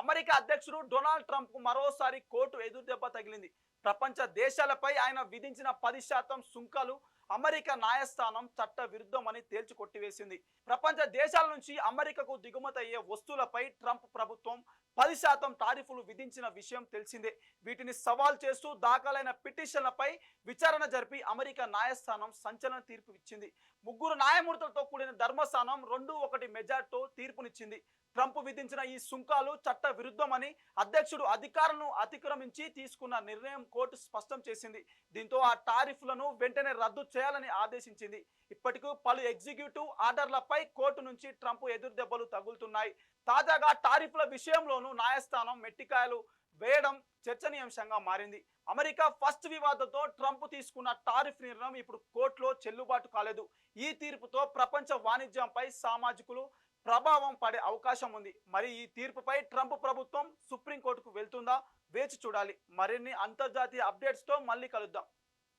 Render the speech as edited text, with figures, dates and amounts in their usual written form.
America అధ్యక్షుడు Donald Trump కు మరోసారి కోర్టు ఎదురుదెబ్బ తగిలింది. ప్రపంచ దేశాలపై ఆయన విధించిన 10% సుంకాలు అమెరికా న్యాయస్థానం చట్ట విరుద్ధమని తేల్చి కొట్టివేసింది. ప్రపంచ దేశాల నుంచి అమెరికాకు దిగుమతి అయ్యే వస్తువులపై ట్రంప్ ప్రభుత్వం 10% టారిఫ్లు విధించిన విషయం తెలిసిందే. వీటిని సవాల్ చేస్తూ దాఖలైన పిటిషన్లపై విచారణ జరిపి అమెరికా న్యాయస్థానం సంచలన తీర్పు ఇచ్చింది. 3 న్యాయమూర్తులతో కూడిన ధర్మాసనం 2-1 మెజార్టీతో తీర్పునిచ్చింది. ట్రంప్ విధించిన ఈ సుంకాలు చట్ట విరుద్ధమని అధ్యక్షుడు అధికారాలను అతిక్రమించి తీసుకున్న నిర్ణయం కోర్టు స్పష్టం చేసింది. దీంతో ఆ టారిఫ్లను వెంటనే రద్దు చేయాలని ఆదేశించింది. ఇప్పటికీ పలు ఎగ్జిక్యూటివ్ ఆర్డర్లపై కోర్టు నుంచి ట్రంప్ ఎదురుదెబ్బలు తగులుతున్నాయి. తాజాగా టారిఫ్ల విషయంలోనూ న్యాయస్థానం మెట్టికాయలు వేయడం చర్చనీయాంశంగా మారింది. అమెరికా ఫస్ట్ వివాదంతో ట్రంప్ తీసుకున్న టారిఫ్ నిర్ణయం ఇప్పుడు కోర్టులో చెల్లుబాటు కాలేదు. ఈ తీర్పుతో ప్రపంచ వాణిజ్యంపై సామాజికులు ప్రభావం పడే అవకాశం ఉంది. మరి ఈ తీర్పుపై ట్రంప్ ప్రభుత్వం సుప్రీంకోర్టుకు వెళ్తుందా? వేచి చూడాలి. మరిన్ని అంతర్జాతీయ అప్డేట్స్తో మళ్ళీ కలుద్దాం.